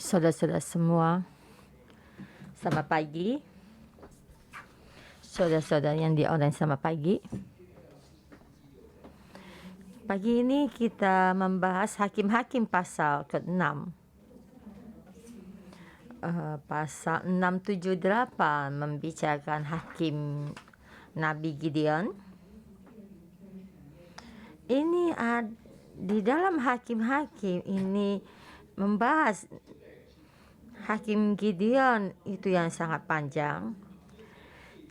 Saudara-saudara semua, selamat pagi. Saudara-saudara yang di-online, selamat pagi. Pagi ini kita membahas Hakim-Hakim pasal ke-6. Pasal 6, 7, 8 membicarakan Hakim Nabi Gideon. Ini di dalam Hakim-Hakim ini membahas Hakim Gideon itu yang sangat panjang.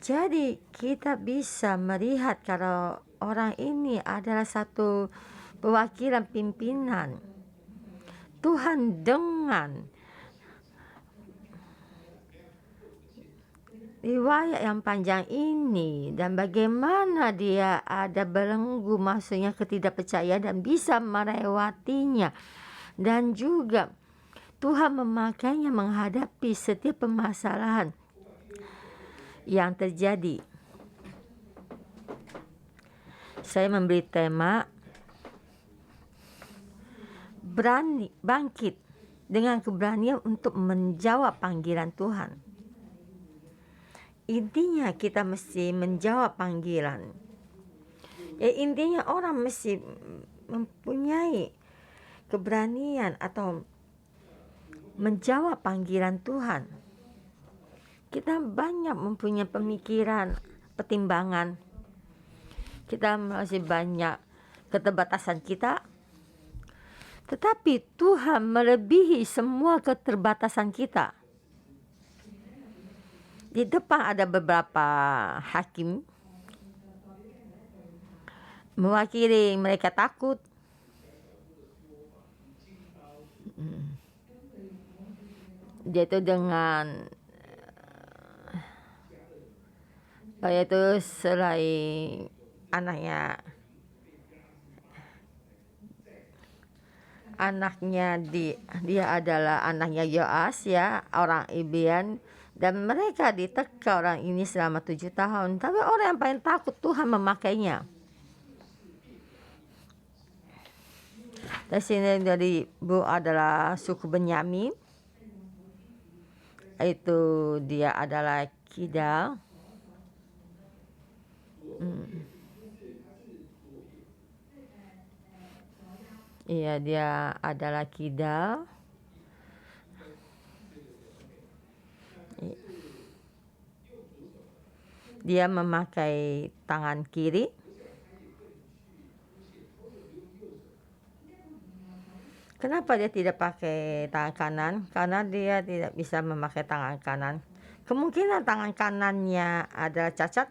Jadi kita bisa melihat kalau orang ini adalah satu perwakilan pimpinan Tuhan dengan riwayat yang panjang ini, dan bagaimana dia ada belenggu, maksudnya ketidakpercayaan, dan bisa melewatinya, dan juga Tuhan memakainya menghadapi setiap permasalahan yang terjadi. Saya memberi tema berani bangkit dengan keberanian untuk menjawab panggilan Tuhan. Intinya kita mesti menjawab panggilan. Intinya orang mesti mempunyai keberanian atau menjawab panggilan Tuhan. Kita banyak mempunyai pemikiran, pertimbangan. Kita masih banyak keterbatasan kita. Tetapi Tuhan melebihi semua keterbatasan kita. Di depan ada beberapa hakim mewakili mereka takut. Dia itu dengan yaitu selain anaknya dia adalah anaknya Yoas, ya, orang Ibn, dan mereka diteka orang ini selama 7 tahun. Tapi orang yang paling takut Tuhan memakainya. Di sini dari Bu adalah suku Benyamin. Itu dia adalah Kidal. Iya, dia adalah Kidal. Dia memakai tangan kiri. Kenapa dia tidak pakai tangan kanan? Karena dia tidak bisa memakai tangan kanan. Kemungkinan tangan kanannya adalah cacat.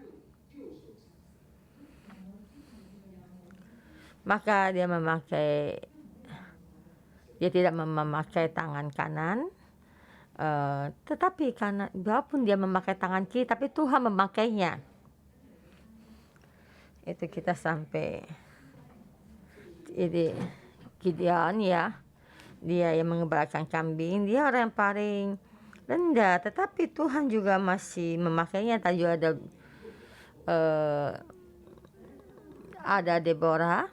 Maka dia tidak memakai tangan kanan. Tetapi karena walaupun dia memakai tangan kiri, tapi Tuhan memakainya. Itu kita sampai ini Gideon, ya. Dia yang mengembalakan kambing. Dia orang yang paling rendah, tetapi Tuhan juga masih memakainya. Tadi ada Deborah.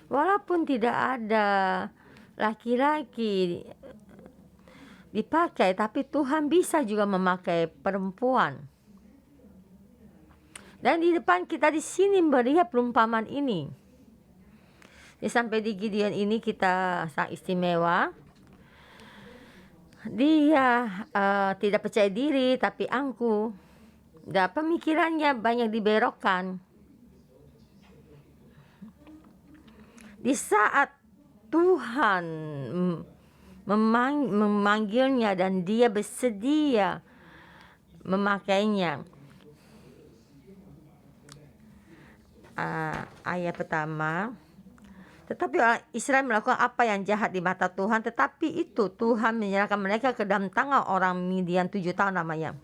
Walaupun tidak ada laki-laki dipakai, tapi Tuhan bisa juga memakai perempuan. Dan di depan kita di sini melihat perumpamaan ini. Sampai di Gideon ini kita sangat istimewa. Dia tidak percaya diri tapi angkuh. Dan pemikirannya banyak dibelokkan. Di saat Tuhan memanggilnya dan dia bersedia memakainya. Ayat pertama. Tetapi orang Israel melakukan apa yang jahat di mata Tuhan. Tetapi itu Tuhan menyerahkan mereka ke dalam tangan orang Midian 7 tahun namanya.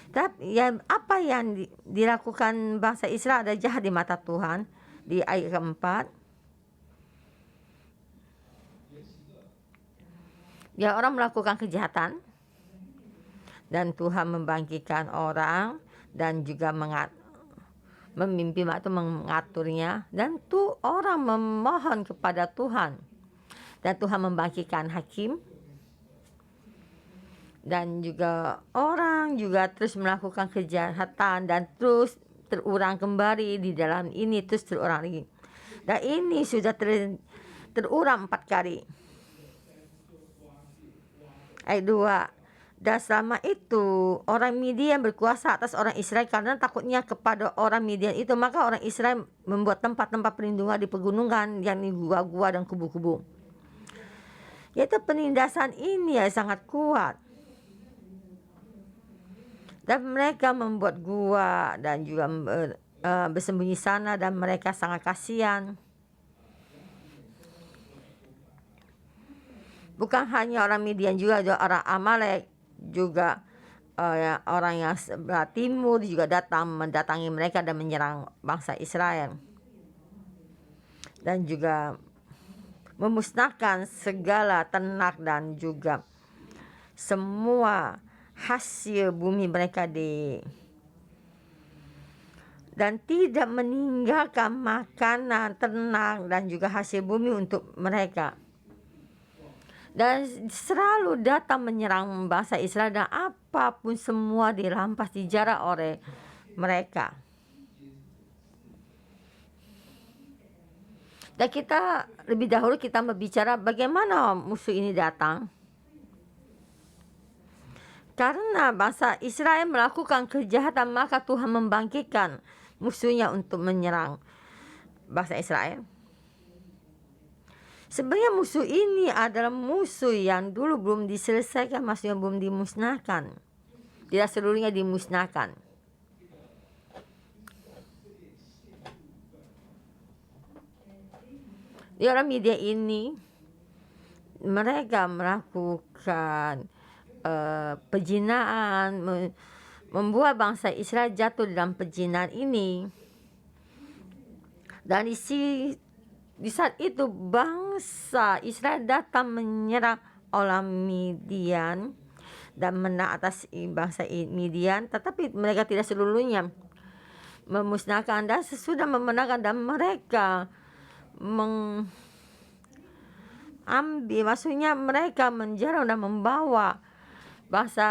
Tapi apa yang dilakukan bangsa Israel ada jahat di mata Tuhan. Di ayat keempat, ya, orang melakukan kejahatan dan Tuhan membangkitkan orang dan juga memimpin atau mengaturnya, dan orang memohon kepada Tuhan. Dan Tuhan membangkitkan hakim. Dan juga orang juga terus melakukan kejahatan dan terus terulang kembali di dalam ini, terus terulang lagi. Dan ini sudah terulang 4 kali. Ayat 2. Dan selama itu orang Midian berkuasa atas orang Israel karena takutnya kepada orang Midian itu, maka orang Israel membuat tempat-tempat perlindungan di pegunungan, yakni gua-gua dan kubu-kubu. Yaitu penindasan ini ya sangat kuat. Dan mereka membuat gua dan juga bersembunyi sana, dan mereka sangat kasihan. Bukan hanya orang Midian, juga orang Amalek, juga orang yang sebelah timur juga mendatangi mereka dan menyerang bangsa Israel. Dan juga memusnahkan segala ternak dan juga semua hasil bumi mereka dan tidak meninggalkan makanan, ternak dan juga hasil bumi untuk mereka. Dan selalu datang menyerang bangsa Israel, dan apapun semua dirampas, dijarah oleh mereka. Dan kita lebih dahulu kita berbicara bagaimana musuh ini datang. Karena bangsa Israel melakukan kejahatan, maka Tuhan membangkitkan musuhnya untuk menyerang bangsa Israel. Sebenarnya musuh ini adalah musuh yang dulu belum diselesaikan, maksudnya belum dimusnahkan. Tidak seluruhnya dimusnahkan. Di orang Midian ini, mereka melakukan pejinaan, membuat bangsa Israel jatuh dalam pejinaan ini. Dan di saat itu bangsa Israel datang menyerang orang Midian dan menang atas bangsa Midian, tetapi mereka tidak seluruhnya memusnahkan. Dan sesudah memenangkan, dan mereka maksudnya mereka menjarah dan membawa bangsa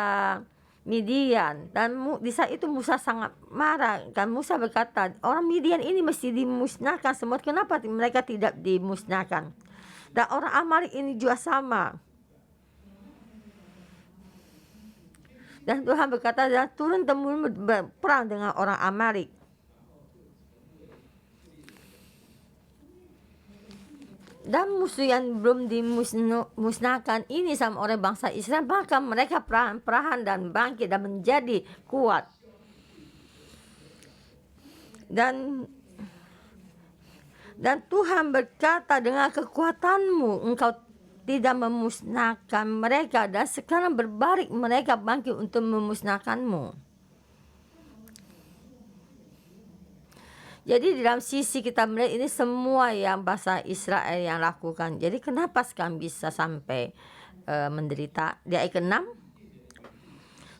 Midian. Dan di saat itu Musa sangat marah, dan Musa berkata, orang Midian ini mesti dimusnahkan semua, kenapa mereka tidak dimusnahkan? Dan orang Amalek ini juga sama. Dan Tuhan berkata, dan turun temurun berperang dengan orang Amalek. Dan musuh yang belum dimusnahkan ini sama oleh bangsa Israel, maka mereka perlahan dan bangkit dan menjadi kuat. Dan Tuhan berkata, dengan kekuatanmu engkau tidak memusnahkan mereka, dan sekarang berbalik mereka bangkit untuk memusnahkanmu. Jadi di dalam sisi kita melihat ini semua yang bangsa Israel yang lakukan. Jadi kenapa sekarang bisa sampai menderita? Di ayat ke-6.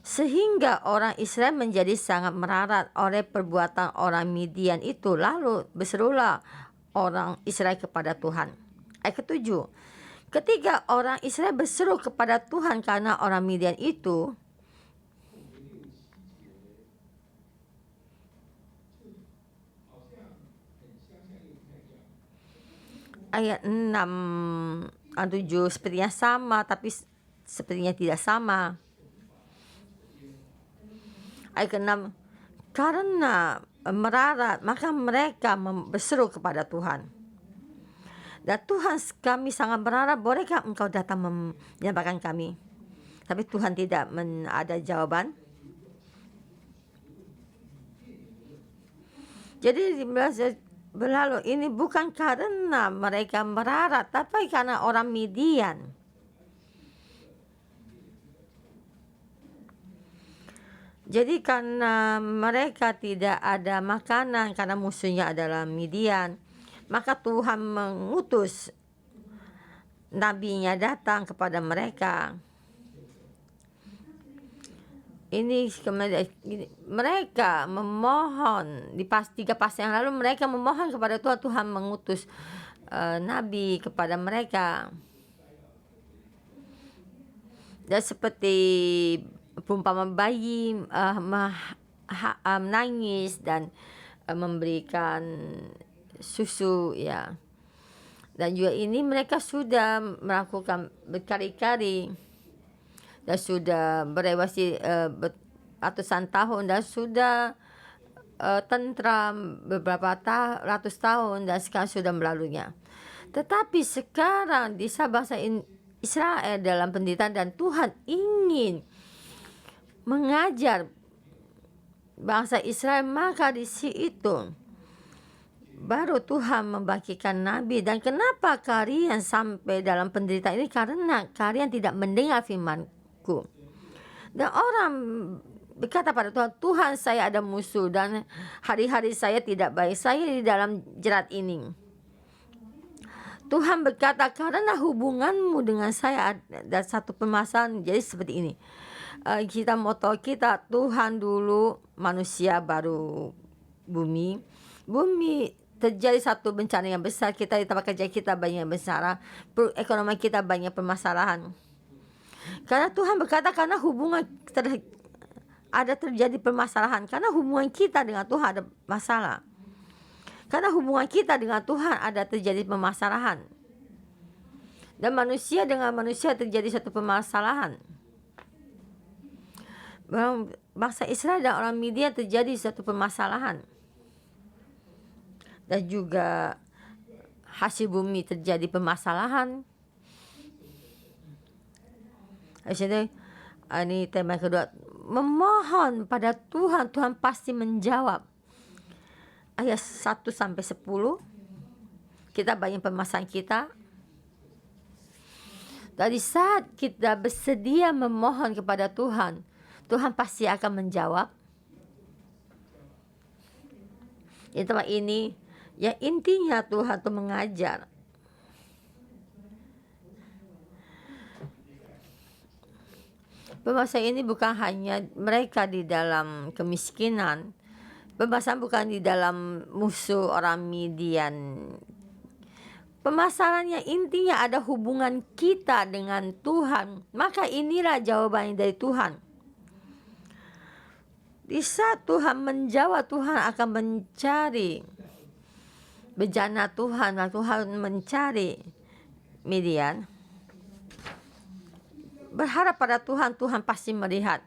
Sehingga orang Israel menjadi sangat merarat oleh perbuatan orang Midian itu. Lalu berserulah orang Israel kepada Tuhan. Ayat ke-7. Ketika orang Israel berseru kepada Tuhan karena orang Midian itu, ayat 6 dan 7 sepertinya sama, tapi sepertinya tidak sama. Ayat ke-6, karena merarat maka mereka berseru kepada Tuhan. Dan Tuhan, kami sangat berharap, bolehkah engkau datang menyelamatkan kami? Tapi Tuhan tidak ada jawaban. Jadi berlalu ini bukan karena mereka merarat, tapi karena orang Midian. Jadi karena mereka tidak ada makanan, karena musuhnya adalah Midian, maka Tuhan mengutus nabinya datang kepada mereka. Ini mereka memohon di 3 pasal yang lalu, mereka memohon kepada Tuhan. Tuhan mengutus nabi kepada mereka. Dan seperti perumpamaan bayi menangis dan memberikan susu, ya. Dan juga ini mereka sudah melakukan berkali-kali dan sudah berewasi ratusan tahun dan sudah tentram beberapa ratus tahun dan sekarang sudah melaluinya. Tetapi sekarang di bangsa Israel dalam penderitaan dan Tuhan ingin mengajar bangsa Israel, maka di situ baru Tuhan membangkitkan nabi. Dan kenapa kalian sampai dalam penderitaan ini? Karena kalian tidak mendengar firman-Ku. Dan orang berkata pada Tuhan, Tuhan, saya ada musuh dan hari-hari saya tidak baik, saya di dalam jerat ini. Tuhan berkata, karena hubunganmu dengan saya ada satu permasalahan. Jadi seperti ini, kita moto kita, Tuhan dulu, manusia baru bumi. Bumi terjadi satu bencana yang besar, kita di tempat kerja kita banyak besar, ekonomi kita banyak permasalahan. Karena Tuhan berkata, karena hubungan ada terjadi permasalahan, karena hubungan kita dengan Tuhan ada masalah. Karena hubungan kita dengan Tuhan ada terjadi permasalahan. Dan manusia dengan manusia terjadi satu permasalahan. Bangsa Israel dan orang Midian terjadi satu permasalahan. Dan juga hasil bumi terjadi permasalahan. Ini tema kedua, memohon pada Tuhan, Tuhan pasti menjawab. Ayat 1-10, kita banyak permasalahan kita. Dari saat kita bersedia memohon kepada Tuhan, Tuhan pasti akan menjawab. Di tempat ini, ya intinya Tuhan itu mengajar. Permasalahan ini bukan hanya mereka di dalam kemiskinan. Permasalahan bukan di dalam musuh orang Midian. Permasalahannya intinya ada hubungan kita dengan Tuhan. Maka inilah jawabannya dari Tuhan. Di saat Tuhan menjawab, Tuhan akan mencari bejana Tuhan. Tuhan mencari Midian. Berharap pada Tuhan, Tuhan pasti melihat.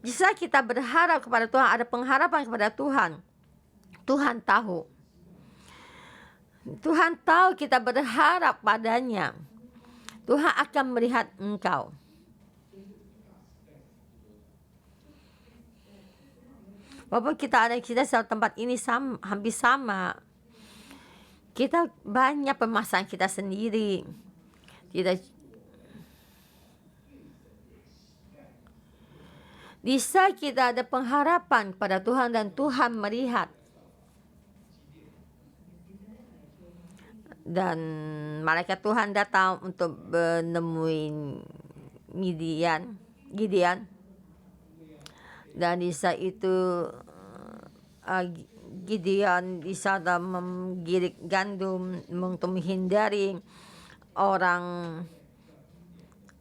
Jika kita berharap kepada Tuhan, ada pengharapan kepada Tuhan, Tuhan tahu. Tuhan tahu kita berharap padanya. Tuhan akan melihat engkau. Walaupun kita satu tempat ini hampir sama. Kita banyak permasalahan kita sendiri. Bisa kita ada pengharapan pada Tuhan dan Tuhan melihat. Dan malaikat Tuhan datang untuk menemui Gideon. Dan di saat itu Gideon di sana menggirik gandum untuk menghindari orang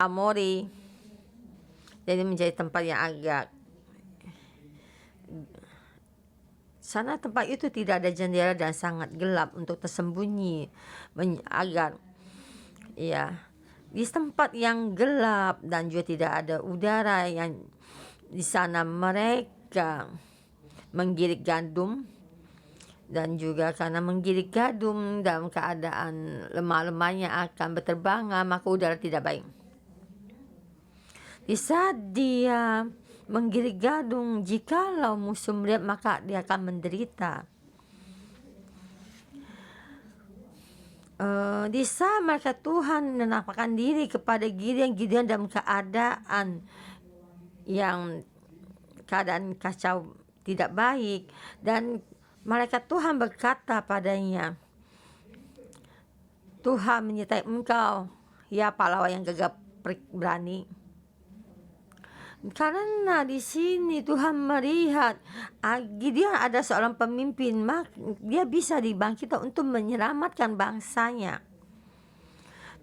Amori. Jadi menjadi tempat yang agak sana, tempat itu tidak ada jendela dan sangat gelap untuk tersembunyi agar di tempat yang gelap dan juga tidak ada udara yang di sana mereka menggirik gandum. Dan juga karena menggirik gandum dalam keadaan lemah-lemahnya akan berterbangan, maka udara tidak baik. Di saat dia menggirik gandum, jikalau musuh melihat, maka dia akan menderita. Di saat mereka Tuhan menampakkan diri kepada Gideon dalam keadaan yang kacau, tidak baik, dan malaikat Tuhan berkata padanya, Tuhan menyertai engkau, ya pahlawan yang gagah berani. Karena di sini Tuhan melihat Gideon ada seorang pemimpin, dia bisa dibangkitkan untuk menyelamatkan bangsanya.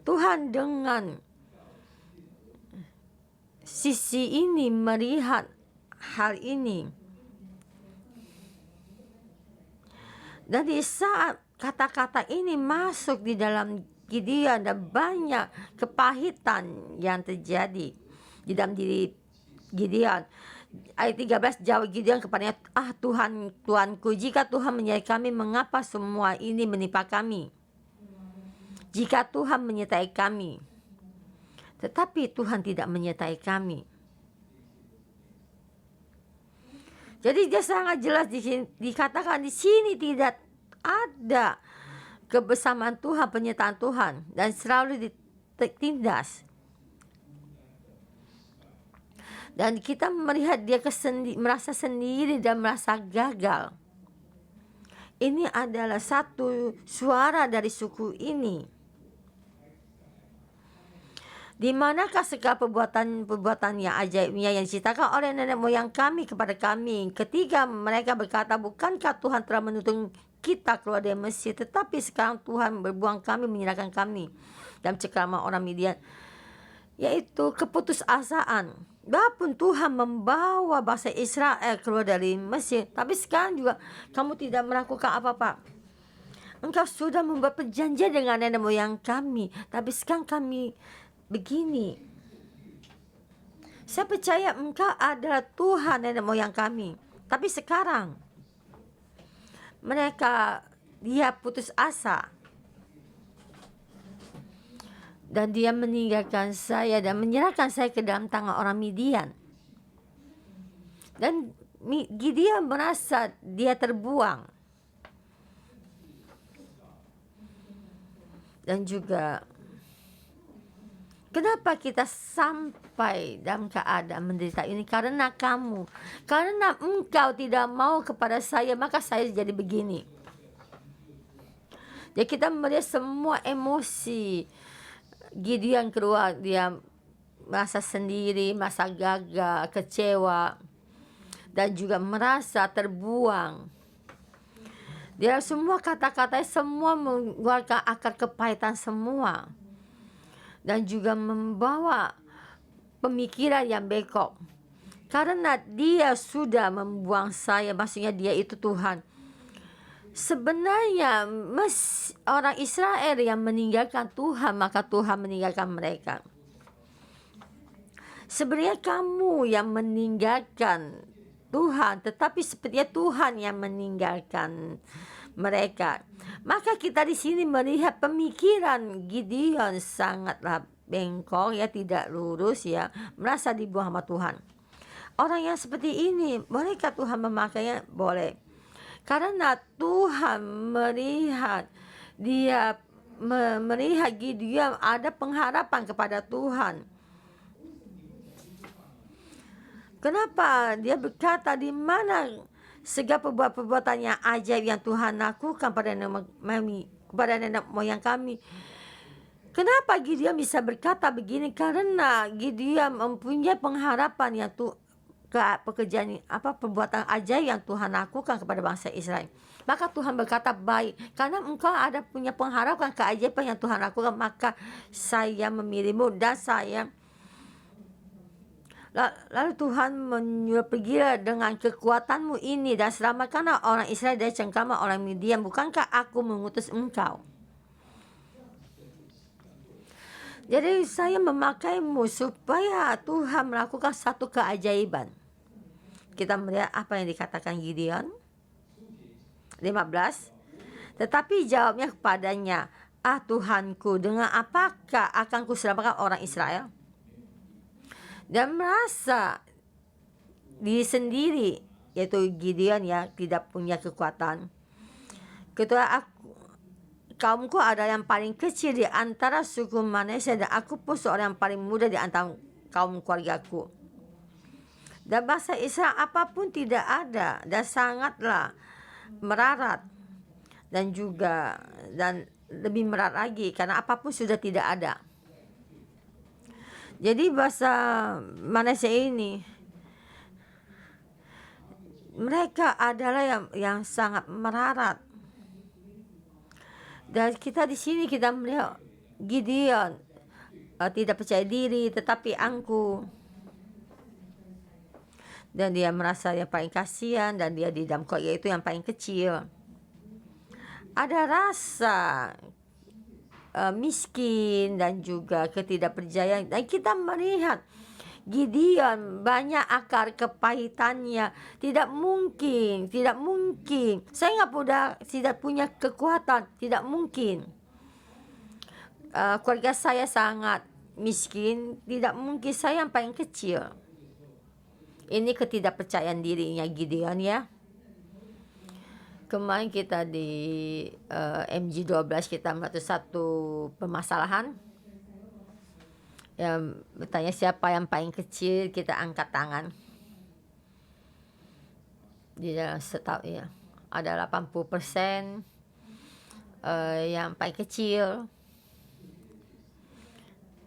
Tuhan dengan sisi ini melihat hal ini. Dan di saat kata-kata ini masuk di dalam Gideon, dan banyak kepahitan yang terjadi di dalam diri Gideon. Ayat 13, jawab Gideon kepadanya, Tuhan, Tuanku, jika Tuhan menyertai kami, mengapa semua ini menimpa kami? Jika Tuhan menyertai kami. Tetapi Tuhan tidak menyertai kami. Jadi dia sangat jelas dikatakan di sini tidak ada kebersamaan Tuhan, penyertaan Tuhan, dan selalu ditindas. Dan kita melihat dia merasa sendiri dan merasa gagal. Ini adalah satu suara dari suku ini. Di manakah segala perbuatan yang ajaibnya yang diceritakan oleh nenek moyang kami kepada kami, ketika mereka berkata, bukankah Tuhan telah menuntun kita keluar dari Mesir, tetapi sekarang Tuhan berbuang kami, menyerahkan kami dalam cengkraman orang Midian. Yaitu keputusasaan. Walaupun Tuhan membawa bangsa Israel keluar dari Mesir, tapi sekarang juga kamu tidak melakukan apa-apa. Engkau sudah membuat perjanjian dengan nenek moyang kami, tapi sekarang kami begini. Saya percaya engkau adalah Tuhan nenek moyang kami, tapi sekarang dia putus asa. Dan dia meninggalkan saya dan menyerahkan saya ke dalam tangan orang Midian. Dan Gideon merasa dia terbuang. Dan juga, kenapa kita sampai dalam keadaan menderita ini? Karena kamu. Karena engkau tidak mau kepada saya, maka saya jadi begini. Jadi kita melihat semua emosi Gideon keluar, dia merasa sendiri, merasa gagal, kecewa, dan juga merasa terbuang. Dia semua kata-katanya semua mengeluarkan akar kepahitan semua, dan juga membawa pemikiran yang bengkok. Karena dia sudah membuang saya, maksudnya dia itu Tuhan. Sebenarnya orang Israel yang meninggalkan Tuhan, maka Tuhan meninggalkan mereka. Sebenarnya kamu yang meninggalkan Tuhan, tetapi sepertinya Tuhan yang meninggalkan mereka. Maka kita di sini melihat pemikiran Gideon sangatlah bengkok, ya, tidak lurus, ya, merasa dibuang sama Tuhan. Orang yang seperti ini, bolehkah Tuhan memakainya? Boleh. Karena Tuhan melihat Gideon ada pengharapan kepada Tuhan. Kenapa dia berkata, di mana segala perbuatan yang ajaib yang Tuhan lakukan pada nenek moyang kami? Kenapa Gideon bisa berkata begini? Karena Gideon mempunyai pengharapan yang perbuatan ajaib yang Tuhan lakukan kepada bangsa Israel. Maka Tuhan berkata, baik, karena engkau ada punya pengharapan keajaiban yang Tuhan lakukan, maka saya memilihmu dan saya. Lalu Tuhan menyuruh, pergilah dengan kekuatanmu ini dan selamatkanlah orang Israel dari cengkraman orang Midian. Bukankah aku mengutus engkau? Jadi saya memakaimu supaya Tuhan melakukan satu keajaiban. Kita melihat apa yang dikatakan Gideon. 15. Tetapi jawabnya kepadanya, Tuhanku, dengan apakah akan kuselamatkan orang Israel? Dan merasa diri sendiri, yaitu Gideon, ya, tidak punya kekuatan. Ketua kaumku adalah yang paling kecil di antara suku Manasye, dan aku pun seorang yang paling muda di antara kaum keluargaku. Dan bangsa Israel apapun tidak ada, dan sangatlah merarat, dan lebih merarat lagi karena apapun sudah tidak ada. Jadi bangsa Manasye ini, mereka adalah yang sangat merarat. Dan kita di sini kita melihat Gideon tidak percaya diri, tetapi angkuh. dan dia merasa yang paling kasihan, dan dia di dalam keluarga itu yang paling kecil. Ada rasa miskin dan juga ketidakpercayaan, dan kita melihat Gideon banyak akar kepahitannya. Tidak mungkin. Saya tidak punya kekuatan. Tidak mungkin. Keluarga saya sangat miskin. Tidak mungkin, saya yang paling kecil. Ini ketidakpercayaan dirinya Gideon ya. Kemarin kita di MG12 kita melihat satu permasalahan. Yang bertanya siapa yang paling kecil, kita angkat tangan. Di dalam setahun ya, ada 80% yang paling kecil.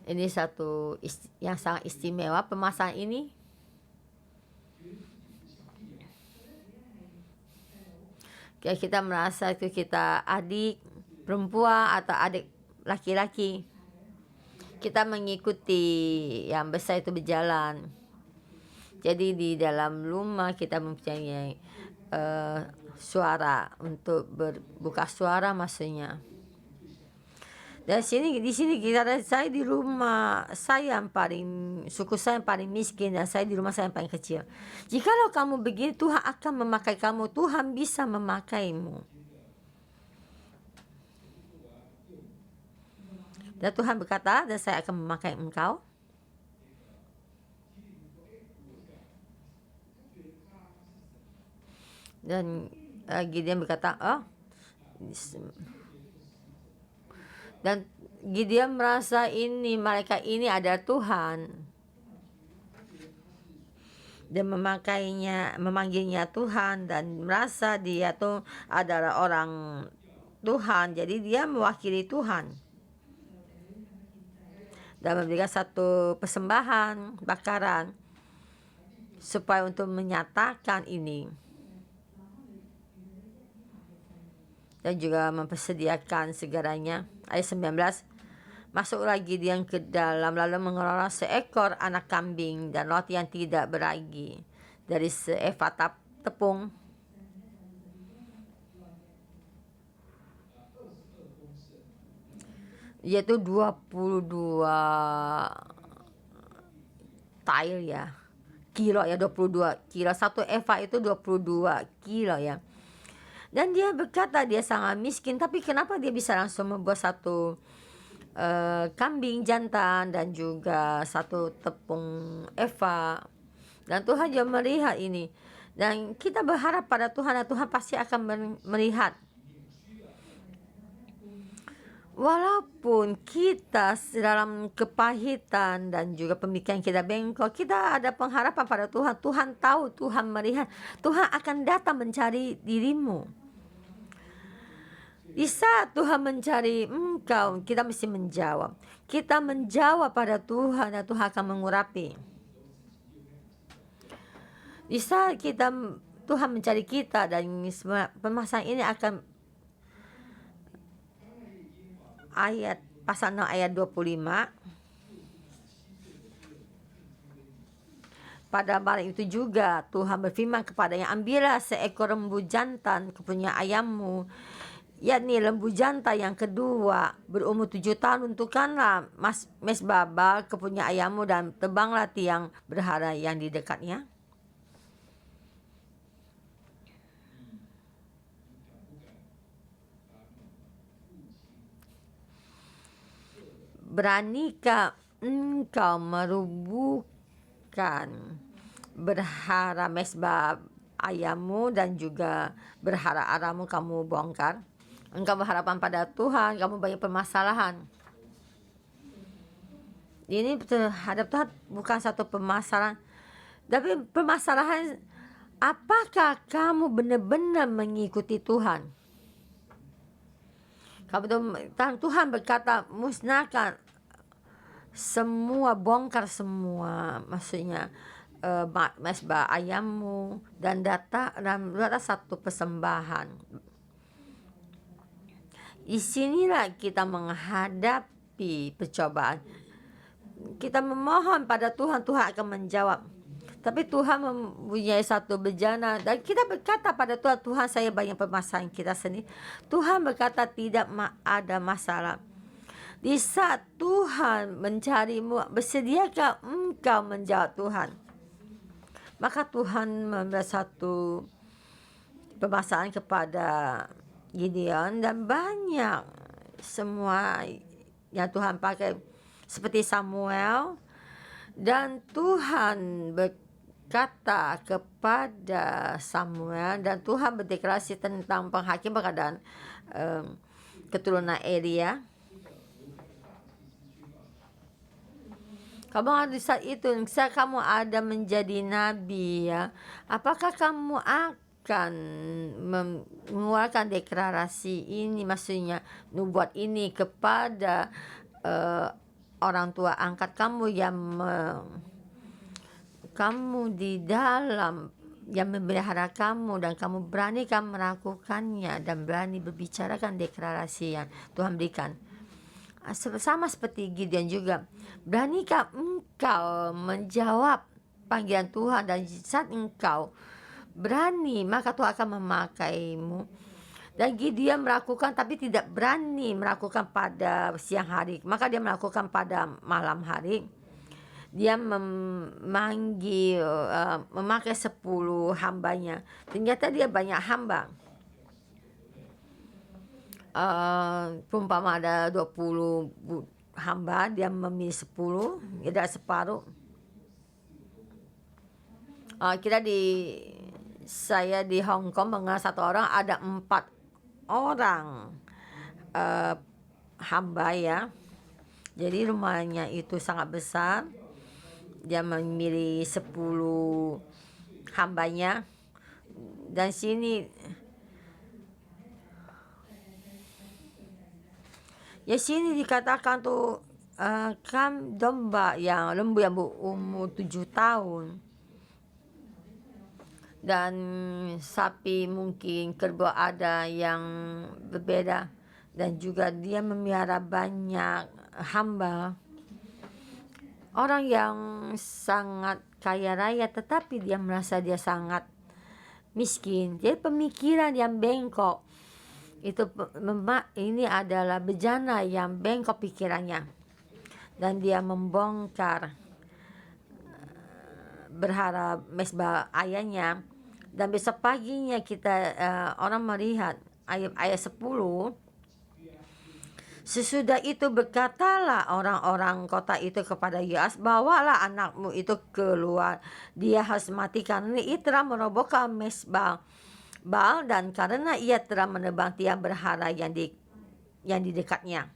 Ini satu yang sangat istimewa permasalahan ini. Kita merasa itu kita adik perempuan atau adik laki-laki. Kita mengikuti yang besar itu berjalan. Jadi di dalam rumah kita mempunyai suara untuk berbuka suara maksudnya. Dan di sini saya di rumah saya yang paling, suku saya yang paling miskin, dan saya di rumah saya yang paling kecil. Jikalau kamu begini, Tuhan akan memakai kamu. Tuhan bisa memakaimu. Dan Tuhan berkata, dan saya akan memakai engkau. Dan Gideon berkata, dan Gideon merasa mereka ini adalah Tuhan. Dan memanggilnya Tuhan, dan merasa dia tuh adalah orang Tuhan. Jadi dia mewakili Tuhan. Dan memberikan satu persembahan bakaran supaya untuk menyatakan ini, dan juga mempersediakan segalanya. Ayat 19, masuklah Gideon ke dalam, lalu mengelola seekor anak kambing dan roti yang tidak beragi dari seefah tepung. Yaitu 22 tail ya, kilo ya, 22 kilo. Satu eva itu 22 kilo ya. Dan dia berkata dia sangat miskin, tapi kenapa dia bisa langsung membuat satu kambing jantan dan juga satu tepung eva. Dan Tuhan juga melihat ini. Dan kita berharap pada Tuhan, dan Tuhan pasti akan melihat. Walaupun kita dalam kepahitan dan juga pemikiran kita bengkok, kita ada pengharapan pada Tuhan. Tuhan tahu, Tuhan melihat, Tuhan akan datang mencari dirimu. Di saat Tuhan mencari engkau, kita mesti menjawab. Kita menjawab pada Tuhan, dan Tuhan akan mengurapi. Di saat Tuhan mencari kita, dan permasalahan ini akan pasal 6 ayat 25. Pada malam itu juga Tuhan berfirman kepadanya, ambillah seekor lembu jantan kepunyaan ayammu, yakni lembu jantan yang kedua, berumur 7 tahun, untukkanlah mesbah Baal kepunyaan ayammu, dan tebanglah tiang berhala yang di dekatnya. Beranikah engkau merubuhkan berhala mesbah ayammu, dan juga berhala Aramu kamu bongkar? Engkau berharapan pada Tuhan, kamu banyak permasalahan. Ini terhadap Tuhan bukan satu permasalahan, tapi permasalahan apakah kamu benar-benar mengikuti Tuhan? Tuhan berkata musnahkan semua, bongkar semua, maksudnya mesbah ayammu, dan data satu persembahan. Di sinilah kita menghadapi percobaan. Kita memohon pada Tuhan, Tuhan akan menjawab. Tapi Tuhan mempunyai satu bejana, dan kita berkata pada Tuhan, Tuhan saya banyak permasalahan kita sendiri. Tuhan berkata tidak ada masalah. Di saat Tuhan mencarimu, bersediakah engkau menjawab Tuhan? Maka Tuhan memberi satu permasalahan kepada Gideon, dan banyak semua yang Tuhan pakai seperti Samuel. Dan Tuhan berkata kepada Samuel, dan Tuhan berdeklarasi tentang penghakim keadaan keturunan Elia. Kamu ada di saat itu, saat kamu ada menjadi nabi ya, apakah kamu akan mengeluarkan deklarasi ini, maksudnya nubuat ini kepada orang tua angkat kamu yang kamu di dalam yang memelihara kamu, dan kamu beranikan melakukannya dan berani berbicarakan deklarasi yang Tuhan berikan. Sama seperti Gideon juga, beranikah engkau menjawab panggilan Tuhan, dan saat engkau berani maka Tuhan akan memakaimu. Dan Gideon melakukan tapi tidak berani melakukan pada siang hari, maka dia melakukan pada malam hari. Dia memanggil memakai 10 hambanya. Ternyata dia banyak hamba. Umpama ada 20 hamba, dia memilih 10, tidak separuh. Saya di Hong Kong mengenal satu orang, ada 4 orang hamba ya. Jadi rumahnya itu sangat besar. Dia memilih 10 hambanya. Dan sini dikatakan tuh kan domba yang lembu yang berumur 7 tahun. Dan sapi mungkin kerbau ada yang berbeda. Dan juga dia memelihara banyak hamba. Orang yang sangat kaya raya tetapi dia merasa dia sangat miskin. Jadi pemikiran yang bengkok. Ini adalah bejana yang bengkok pikirannya. Dan dia membongkar berharap mesbah ayahnya. Dan besok paginya kita orang melihat ayat 10. Sesudah itu berkatalah orang-orang kota itu kepada Yoas, bawalah anakmu itu keluar, dia harus mati karena ia telah merobohkan mesbah Baal, dan karena ia telah menebang tiang berhala yang di dekatnya.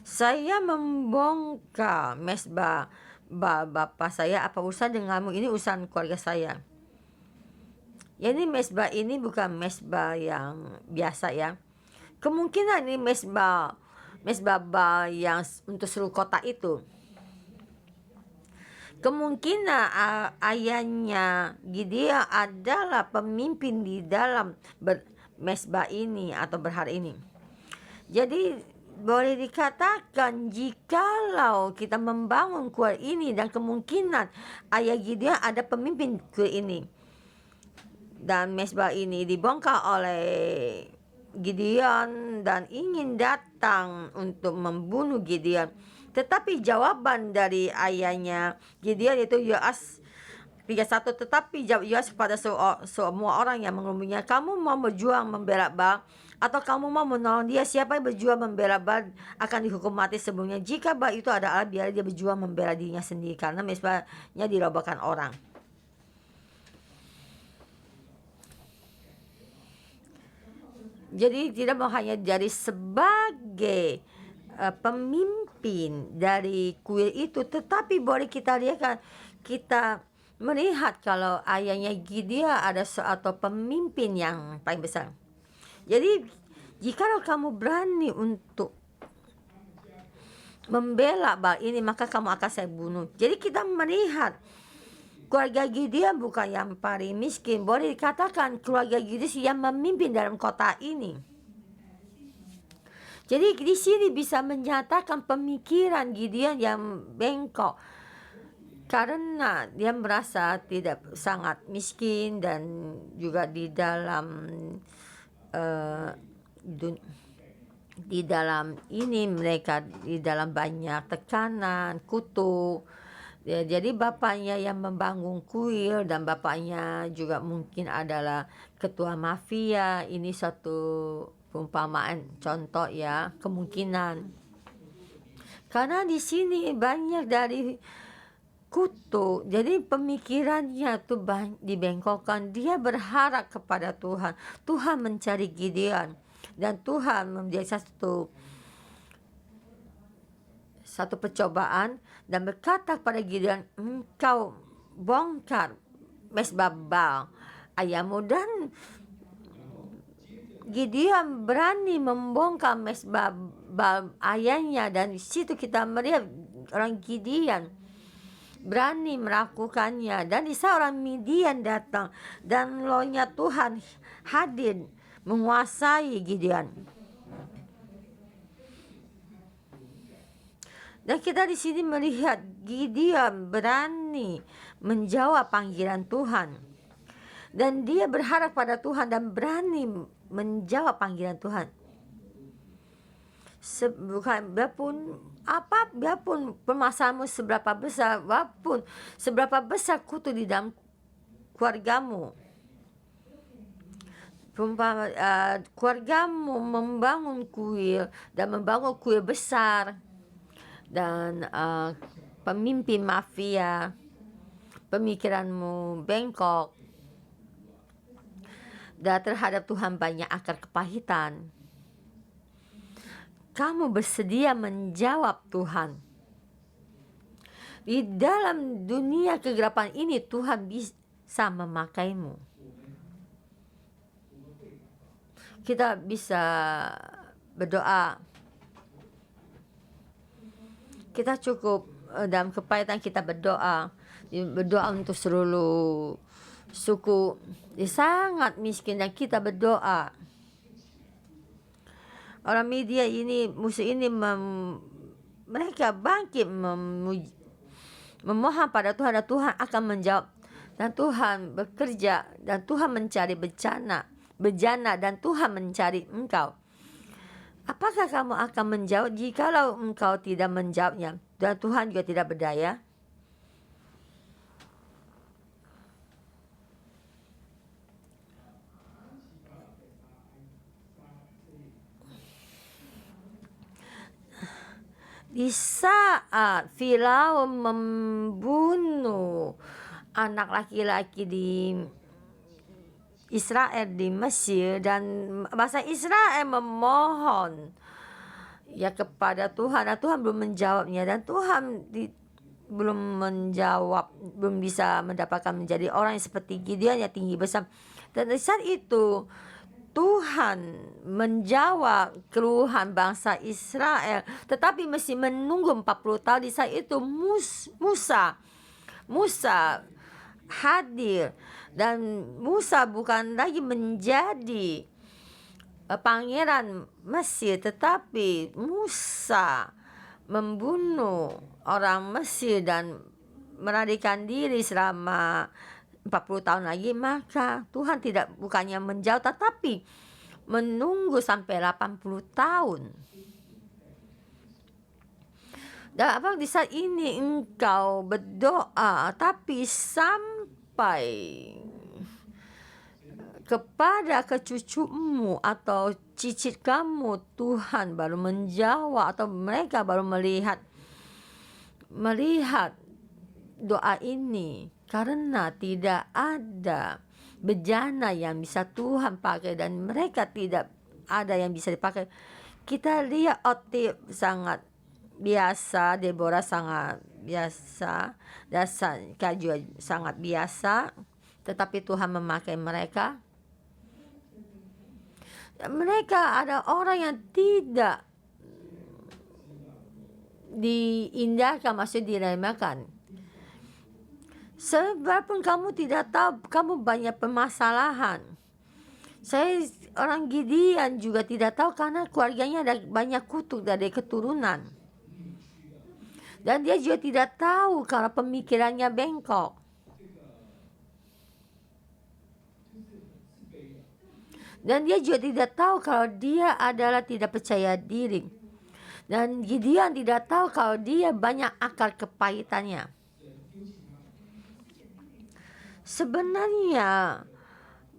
Saya membongkar mesbah Bapak saya, apa urusan denganmu? Ini urusan keluarga saya. Ini mesbah ini bukan mesbah yang biasa ya. Kemungkinan ini mesbah Baal yang untuk seluruh kota itu. Kemungkinan ayahnya Gideon adalah pemimpin di dalam mesbah ini atau berhala ini. Jadi boleh dikatakan jikalau kita membangun kuil ini, dan kemungkinan ayah Gideon ada pemimpin kuil ini. Dan mesbah ini dibongkar oleh Gideon dan ingin datang untuk membunuh Gideon. Tetapi jawaban dari ayahnya Gideon itu Yoas 31. Tetapi jawab Yoas kepada semua orang yang mengeluminya, kamu mau berjuang membela Baal atau kamu mau menolong dia? Siapa yang berjuang membela Baal akan dihukum mati sebelumnya. Jika Baal itu ada Allah, biar dia berjuang membela dirinya sendiri, karena mesbahnya dirobohkan orang. Jadi tidak mau hanya jadi sebagai pemimpin dari kuil itu, tetapi boleh kita lihat, kita melihat kalau ayahnya Gideon ada suatu pemimpin yang paling besar. Jadi jikalau kamu berani untuk membela Baal ini, maka kamu akan saya bunuh. Jadi kita melihat keluarga Gideon bukan yang paling miskin. Boleh dikatakan keluarga Gideon yang memimpin dalam kota ini. Jadi di sini bisa menyatakan pemikiran Gideon yang bengkok, karena dia merasa tidak sangat miskin dan juga di dalam di dalam ini mereka di dalam banyak tekanan, kutuk. Ya, jadi bapaknya yang membangun kuil dan bapaknya juga mungkin adalah ketua mafia. Ini satu perumpamaan contoh ya, kemungkinan. Karena di sini banyak dari kutuk, jadi pemikirannya tuh dibengkokkan. Dia berharap kepada Tuhan. Tuhan mencari Gideon dan Tuhan menjadi satu percobaan dan berkata kepada Gideon, engkau bongkar mesbah Baal ayahmu. Dan Gideon berani membongkar mesbah Baal ayahnya, dan di situ kita melihat orang Gideon berani melakukannya. Dan di saat orang Midian datang dan rohnya Tuhan hadir menguasai Gideon. Dan kita di sini melihat Gideon berani menjawab panggilan Tuhan. Dan dia berharap pada Tuhan dan berani menjawab panggilan Tuhan. Biarpun permasalahanmu seberapa besar, walaupun seberapa besar kutuk di dalam keluargamu, keluargamu membangun kuil dan membangun kuil besar, dan pemimpin mafia, pemikiranmu bengkok, dan terhadap Tuhan banyak akar kepahitan. Kamu bersedia menjawab Tuhan. Di dalam dunia kegelapan ini Tuhan bisa memakaimu. Kita bisa berdoa. Kita cukup dalam kepahitan kita berdoa. Berdoa untuk seluruh suku. Dia sangat miskin dan kita berdoa. Orang media ini, musuh ini mereka bangkit memohon pada Tuhan, dan Tuhan akan menjawab. Dan Tuhan bekerja, dan Tuhan mencari bejana, dan Tuhan mencari engkau. Apakah kamu akan menjawab? Jikalau engkau tidak menjawabnya, dan Tuhan juga tidak berdaya. Di saat Firaun membunuh anak laki-laki di Israel di Mesir, dan bangsa Israel memohon ya kepada Tuhan, dan Tuhan belum menjawabnya, dan Tuhan belum menjawab, belum bisa mendapatkan menjadi orang yang seperti Gideon yang tinggi besar. Dan di saat itu Tuhan menjawab keluhan bangsa Israel, tetapi mesti menunggu 40 tahun. Di saat itu Musa hadir, dan Musa bukan lagi menjadi pangeran Mesir, tetapi Musa membunuh orang Mesir dan melarikan diri selama 40 tahun lagi. Maka Tuhan bukannya menjauh, tetapi menunggu sampai 80 tahun. Dan apa di saat ini engkau berdoa, tapi sampai kepada kecucumu atau cicit kamu Tuhan baru menjawab, atau mereka baru melihat doa ini. Karena tidak ada bejana yang bisa Tuhan pakai, dan mereka tidak ada yang bisa dipakai. Kita lihat Otip sangat biasa, Deborah sangat biasa, dan juga sangat biasa, tetapi Tuhan memakai mereka. Mereka ada orang yang tidak diindahkan, maksudnya diremehkan. Sebab pun kamu tidak tahu, kamu banyak permasalahan. Saya orang Gideon juga tidak tahu karena keluarganya ada banyak kutuk dari keturunan. Dan dia juga tidak tahu kalau pemikirannya bengkok. Dan dia juga tidak tahu kalau dia adalah tidak percaya diri. Dan Gideon tidak tahu kalau dia banyak akar kepahitannya. Sebenarnya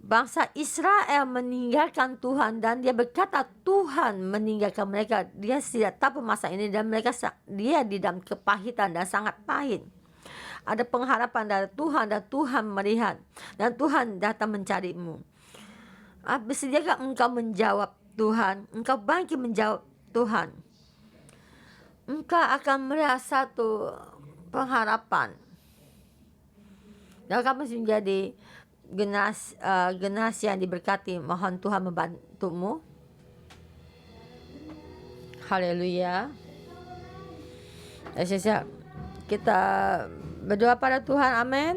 bangsa Israel meninggalkan Tuhan dan dia berkata Tuhan meninggalkan mereka. Dia tidak tahu masa ini dan dia di dalam kepahitan dan sangat pahit. Ada pengharapan dari Tuhan dan Tuhan melihat dan Tuhan datang mencarimu. Bersediakah engkau menjawab Tuhan? Engkau bangkit menjawab Tuhan. Engkau akan melihat satu pengharapan. Dan kamu menjadi generasi yang diberkati. Mohon Tuhan membantumu. Haleluya. Siap. Kita berdoa pada Tuhan. Amin.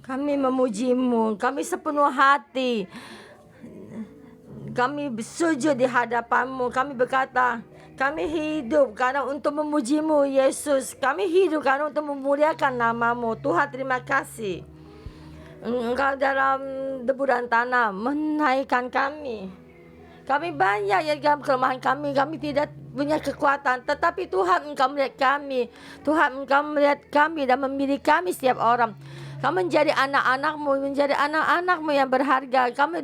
Kami memuji-Mu, kami sepenuh hati. Kami sujud di hadapan-Mu. Kami berkata, kami hidup karena untuk memuji-Mu, Yesus. Kami hidup karena untuk memuliakan nama-Mu. Tuhan, terima kasih. Engkau dalam debu dan tanah menaikkan kami. Kami banyak yang dalam kelemahan kami. Kami tidak punya kekuatan. Tetapi Tuhan, Engkau melihat kami. Tuhan, Engkau melihat kami dan memilih kami setiap orang. Kami menjadi anak-anak-Mu, menjadi anak-anak-Mu yang berharga. Kami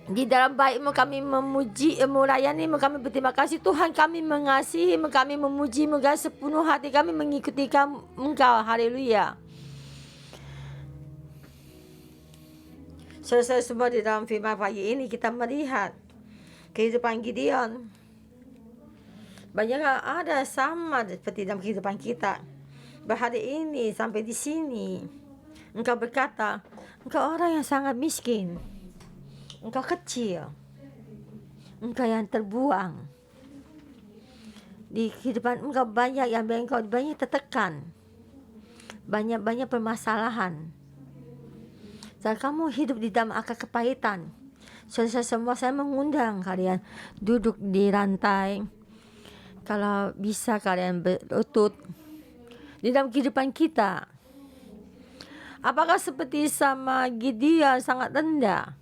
di dalam baik-Mu kami memuji, melayani-Mu, kami berterima kasih. Tuhan, kami mengasihi-Mu, kami memuji-Mu dengan sepenuh hati. Kami mengikuti Engkau. Haleluya. Saudara semua, di dalam firman pagi ini kita melihat kehidupan Gideon. Banyak ada sama seperti dalam kehidupan kita. Berhari ini sampai di sini, Engkau berkata, Engkau orang yang sangat miskin. Engkau kecil. Engkau yang terbuang. Di kehidupan Engkau banyak yang banyak tertekan. Banyak permasalahan. Saat kamu hidup di dalam akar kepahitan, saudara semua, saya mengundang kalian duduk di rantai. Kalau bisa kalian berlutut di dalam kehidupan kita. Apakah seperti sama Gideon sangat rendah?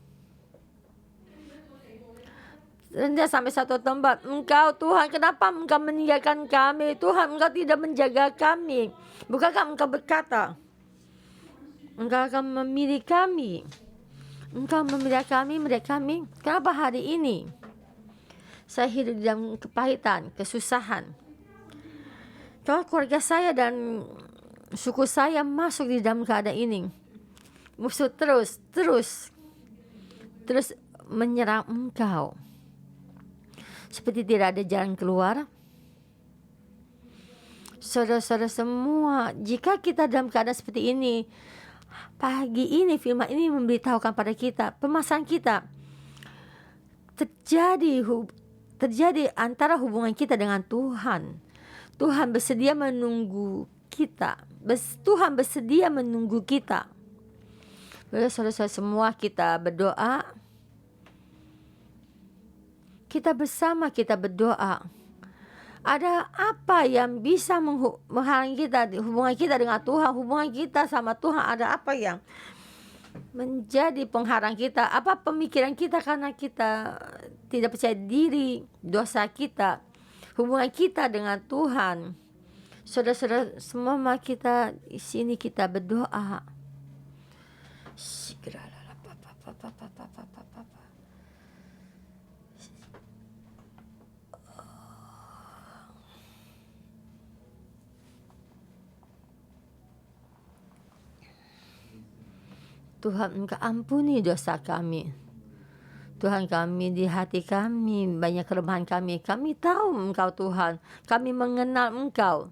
Rendah sampai satu tempat. Engkau Tuhan, kenapa Engkau meninggalkan kami? Tuhan, Engkau tidak menjaga kami. Bukankah Engkau berkata, Engkau akan memilih kami. Engkau memilih kami. Kenapa hari ini saya hidup dalam kepahitan, kesusahan? Kalau keluarga saya dan suku saya masuk di dalam keadaan ini, musuh terus menyerang Engkau. Seperti tidak ada jalan keluar. Saudara-saudara semua, jika kita dalam keadaan seperti ini, pagi ini firman ini memberitahukan pada kita, permasalahan kita terjadi antara hubungan kita dengan Tuhan. Tuhan bersedia menunggu kita. Tuhan bersedia menunggu kita. Saudara-saudara semua, kita berdoa. Kita bersama kita berdoa. Ada apa yang bisa menghalangi kita, hubungan kita dengan Tuhan, hubungan kita sama Tuhan, ada apa yang menjadi penghalang kita? Apa pemikiran kita karena kita tidak percaya diri, dosa kita, hubungan kita dengan Tuhan. Saudara-saudara semua, mari kita di sini kita berdoa. Tuhan, Engkau ampuni dosa kami. Tuhan, kami di hati kami banyak kelemahan kami. Kami tahu Engkau Tuhan. Kami mengenal Engkau.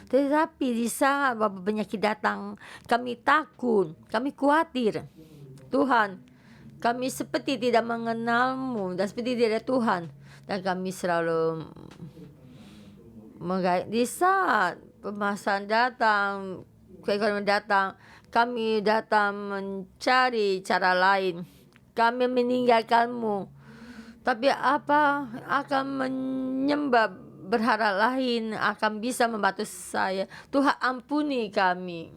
Tetapi di saat penyakit datang, kami takut, kami khawatir. Tuhan, kami seperti tidak mengenal-Mu dan seperti tidak ada Tuhan. Dan kami selalu di saat permasalahan datang, keekonomian datang, kami datang mencari cara lain. Kami meninggalkan-Mu. Tapi apa akan menyembah berharap lain akan bisa membantu saya. Tuhan, ampuni kami.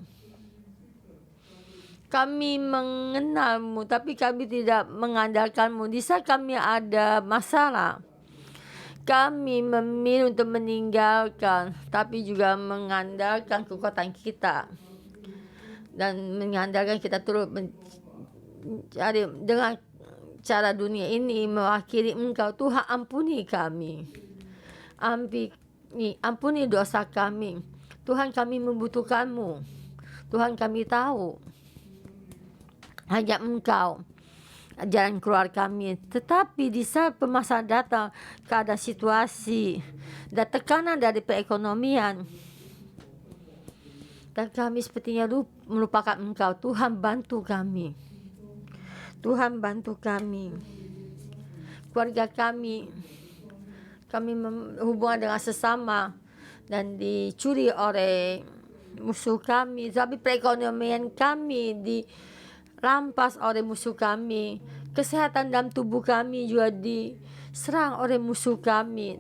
Kami mengenal-Mu, tapi kami tidak mengandalkan-Mu. Di saat kami ada masalah, kami memilih untuk meninggalkan, tapi juga mengandalkan kekuatan kita. Dan mengandalkan kita turut mencari dengan cara dunia ini mewakili Engkau. Tuhan, ampuni kami. Ampuni dosa kami. Tuhan, kami membutuhkan-Mu. Tuhan, kami tahu hanya Engkau jalan keluar kami. Tetapi di saat permasalahan datang, keadaan situasi dan tekanan dari perekonomian, dan kami sepertinya melupakan Engkau. Tuhan, bantu kami. Tuhan, bantu kami. Keluarga kami hubungan dengan sesama dan dicuri oleh musuh kami, tapi perekonomian kami dirampas oleh musuh kami. Kesehatan dalam tubuh kami juga diserang oleh musuh kami.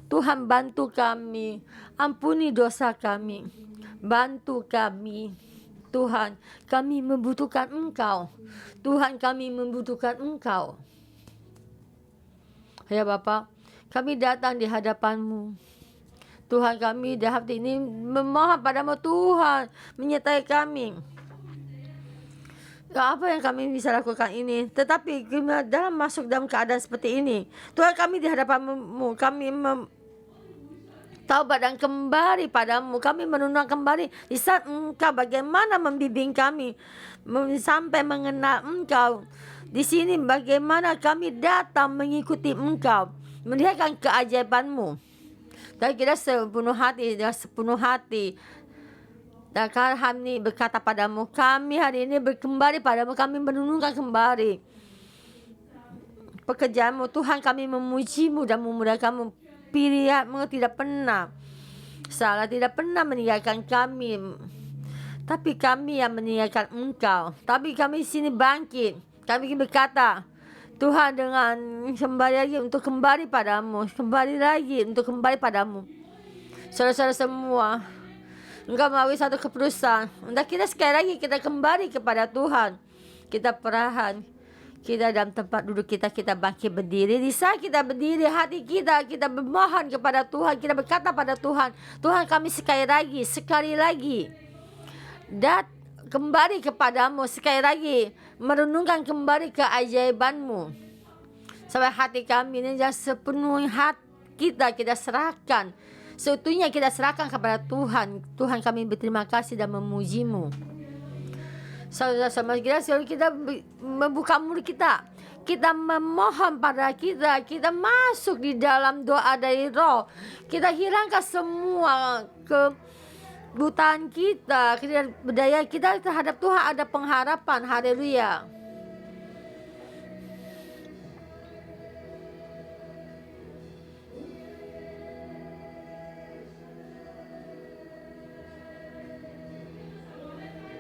Tuhan bantu kami, ampuni dosa kami, bantu kami. Tuhan, kami membutuhkan Engkau. Tuhan, kami membutuhkan Engkau. Ya Bapa, kami datang di hadapan-Mu. Tuhan, kami di hati ini memohon padamu Tuhan, menyertai kami. Ya, apa yang kami bisa lakukan ini? Tetapi dalam masuk dalam keadaan seperti ini, Tuhan, kami di hadapan-Mu, kami taubat dan kembali padamu. Kami menunang kembali di saat Engkau bagaimana membimbing kami sampai mengenal Engkau. Di sini bagaimana kami datang mengikuti Engkau, melihatkan keajaiban-Mu. Dan kita sepenuh hati dan kami berkata padamu, kami hari ini berkembali padamu, kami menunjukkan kembali pekerjaan-Mu. Tuhan, kami memuji-Mu dan memuliakan-Mu. Pilihan-Mu tidak pernah salah, tidak pernah meninggalkan kami, tapi kami yang meninggalkan Engkau. Tapi kami di sini bangkit, kami berkata, Tuhan, dengan kembali lagi untuk kembali padamu, kembali lagi untuk kembali padamu. Saudara-saudara semua, Engkau melalui satu keputusan, untuk kita sekali lagi kita kembali kepada Tuhan. Kita perlahan, kita dalam tempat duduk kita bangkit berdiri. Di saat kita berdiri, hati kita bermohon kepada Tuhan. Kita berkata pada Tuhan, Tuhan, kami sekali lagi dan kembali kepadamu, sekali lagi merenungkan kembali keajaiban-Mu. Sampai hati kami ini yang sepenuh hati kita serahkan, seutuhnya kita serahkan kepada Tuhan. Tuhan, kami berterima kasih dan memuji-Mu. Saudara-saudara kita membuka mulut kita memohon pada kita masuk di dalam doa dari roh. Kita hilangkan semua kebutaan kita berdaya kita terhadap Tuhan, ada pengharapan. Haleluya.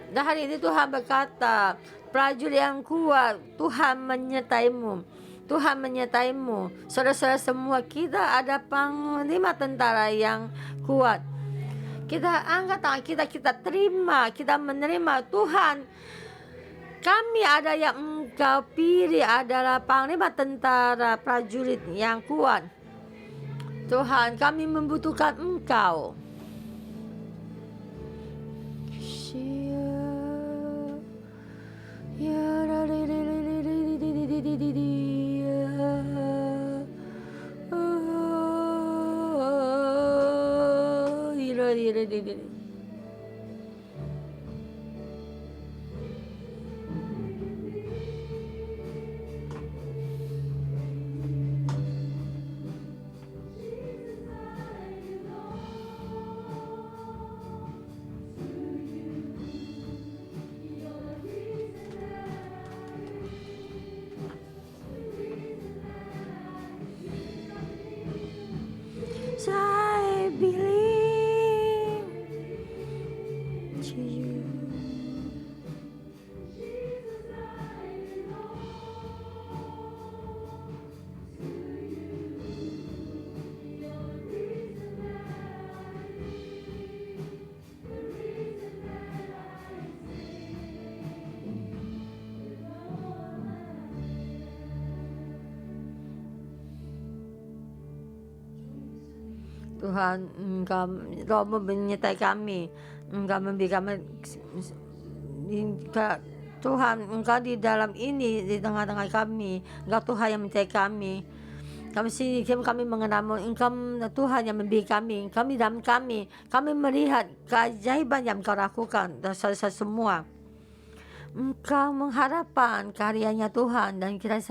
Dan hari ini Tuhan berkata, prajurit yang kuat, Tuhan menyertai-Mu. Tuhan menyertai-Mu. Saudara-saudara semua, kita ada panglima tentara yang kuat. Kita angkat tangan kita terima, kita menerima. Tuhan, kami ada yang Engkau pilih adalah panglima tentara prajurit yang kuat. Tuhan, kami membutuhkan Engkau. I believe to you. Tuhan, Engkau Roh menyertai kami, Engkau memberi kami, Tuhan, Engkau di dalam ini, di tengah-tengah kami, Engkau Tuhan yang menyertai kami. Kami sini, kami mengenal Engkau Tuhan yang memberi kami dalam kami melihat keajaiban yang Engkau lakukan dan semua. Engkau mengharapkan karyanya Tuhan, dan kita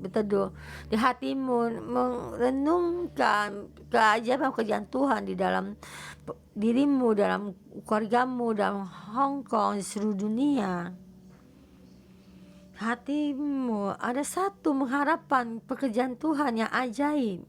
berteduh di hatimu, merenungkan keajaiban pekerjaan Tuhan di dalam dirimu, dalam keluargamu, dalam Hong Kong, di seluruh dunia. Hatimu ada satu mengharapkan pekerjaan Tuhan yang ajaib.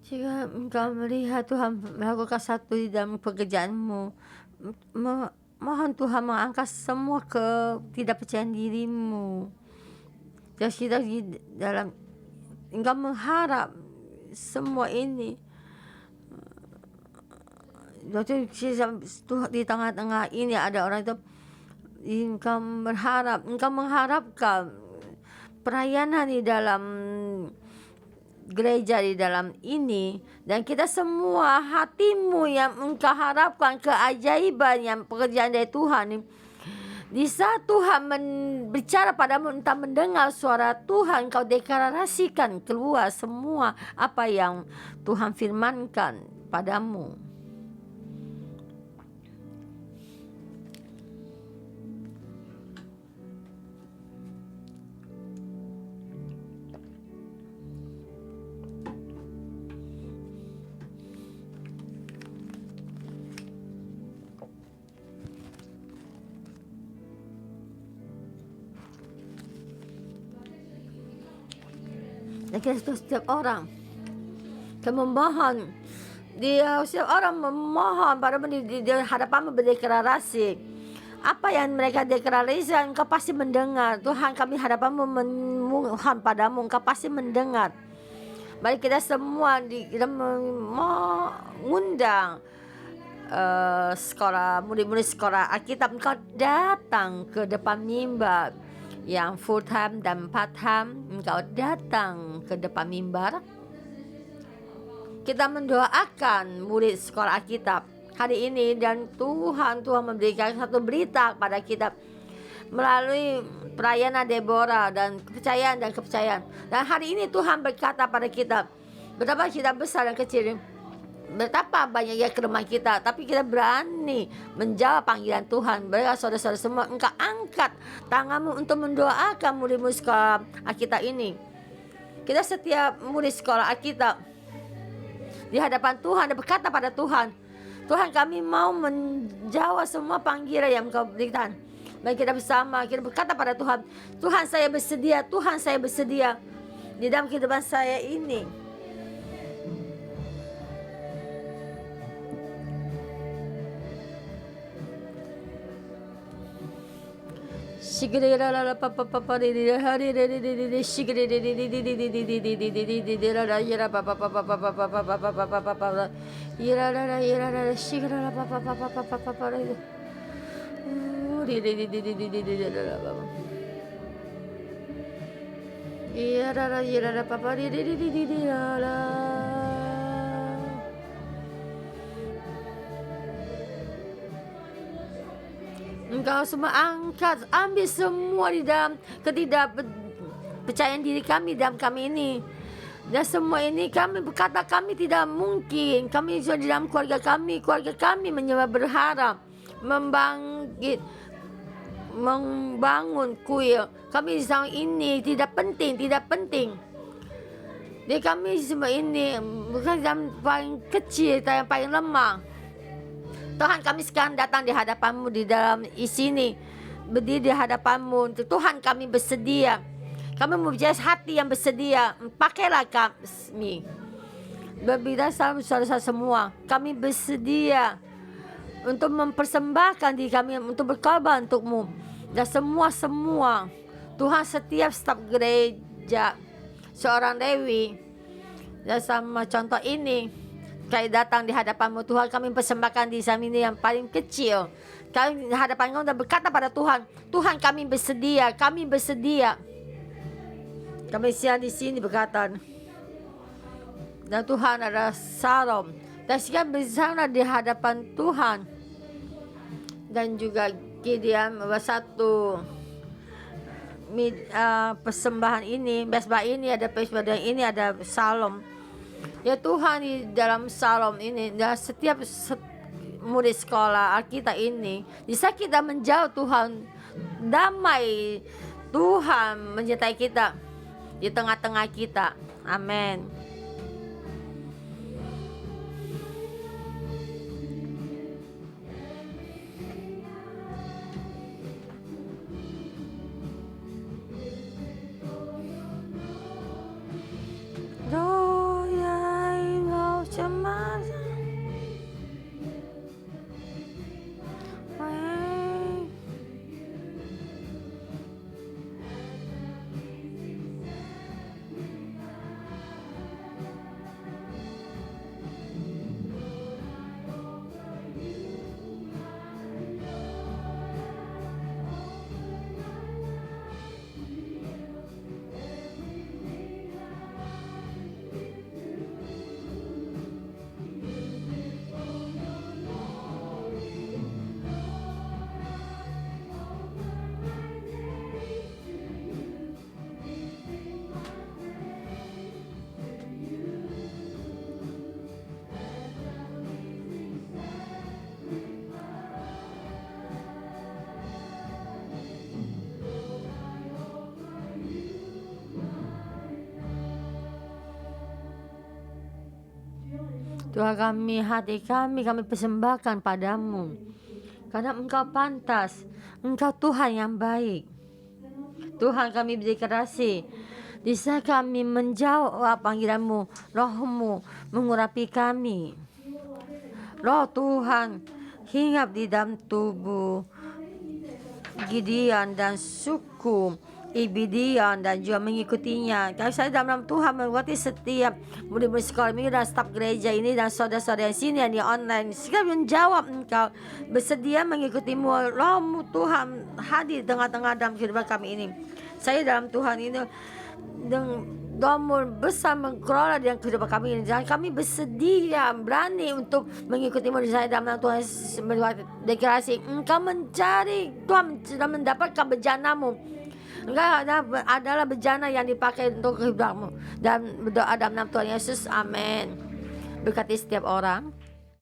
Jika engkau melihat Tuhan melakukan satu di dalam pekerjaanmu, mohon Tuhan mengangkat semua ketidakpercayaan dirimu. Dan kita di dalam engkau mengharap semua ini. Waktu di tengah-tengah ini ada orang itu, engkau mengharapkan pelayanan di dalam gereja di dalam ini, dan kita semua hatimu yang engkau harapkan keajaiban yang pekerjaan dari Tuhan. Di saat Tuhan berbicara padamu, entah mendengar suara Tuhan, kau deklarasikan keluar semua apa yang Tuhan firmankan padamu. Dan kita setiap orang memohon, setiap orang memohon padamu di hadapanmu berdeklarasi. Apa yang mereka deklarasikan, engkau pasti mendengar. Tuhan, kami hadapanmu memohon padamu, engkau pasti mendengar. Mari kita semua kita mengundang murid-murid sekolah Alkitab, engkau datang ke depan mimbar. Yang full time dan part time, engkau datang ke depan mimbar. Kita mendoakan murid sekolah Alkitab hari ini, dan Tuhan memberikan satu berita kepada kita melalui pelayanan Deborah dan kepercayaan. Dan hari ini Tuhan berkata pada kita, betapa kita besar dan kecil, betapa banyaknya kelemahan kita, tapi kita berani menjawab panggilan Tuhan. Mereka saudara-saudara semua, engkau angkat tanganmu untuk mendoakan murid-murid sekolah Alkitab ini. Kita setiap murid sekolah Alkitab di hadapan Tuhan dan berkata pada Tuhan, Tuhan, kami mau menjawab semua panggilan yang engkau berikan. Mari kita bersama, kita berkata pada Tuhan, Tuhan saya bersedia, Tuhan saya bersedia di dalam kehidupan saya ini. Engkau semua angkat, ambil semua di dalam ketidakpercayaan diri kami dalam kami ini. Dan semua ini kami berkata kami tidak mungkin. Kami sudah di dalam keluarga kami menyembah berharap, membangun kuil. Kami di sana ini tidak penting. Jadi kami semua ini bukan yang paling kecil, yang paling lemah. Tuhan, kami sekarang datang di hadapanmu di dalam sini, berdiri di hadapanmu. Tuhan, kami bersedia. Kami mempunyai hati yang bersedia. Pakailah kami. Berbeda sama saudara semua. Kami bersedia untuk mempersembahkan diri kami, untuk berkorban untukmu. Dan semua Tuhan, setiap staf gereja, seorang Lewi, dan sama contoh ini, kami datang di hadapanmu Tuhan, kami persembahkan diri kami ini yang paling kecil. Kami di hadapan Engkau dan berkata pada Tuhan, Tuhan, kami bersedia. Kami siang di sini berkata, dan Tuhan adalah Salom. Dan sekarang bersama di hadapan Tuhan. Dan juga Gideon satu persembahan ini, mesbah ini ada persembahan ini, ada Salom. Ya Tuhan, di dalam Salom ini dan setiap murid sekolah Alkitab ini, bisa kita menjauh Tuhan, damai Tuhan menyertai kita di tengah-tengah kita. Amin. Tuhan kami, hati kami persembahkan padamu. Karena Engkau pantas, Engkau Tuhan yang baik. Tuhan kami berdeklarasi, di saat kami menjawab panggilan-Mu, Roh-Mu mengurapi kami. Roh Tuhan hinggap di dalam tubuh Gideon dan suku Ibidian dan juga mengikutinya. Kalau saya dalam Tuhan memberkati setiap murid-murid sekolah minggu dan staf gereja ini dan saudara-saudara yang sini yang di online. Sekarang menjawab Engkau bersedia mengikutimu. Roh-Mu Tuhan hadir tengah-tengah dalam kehidupan kami ini. Saya dalam Tuhan ini Doa-Mu bersama mengelola dalam kehidupan kami ini. Dan kami bersedia berani untuk mengikutimu. Di saya dalam nama Tuhan deklarasi, Engkau mencari, Tuhan sudah mendapatkan bejana-Mu. Engkau adalah bejana yang dipakai untuk kehidupanmu. Dan berdoa dalam nama Tuhan Yesus, amin. Berkati setiap orang.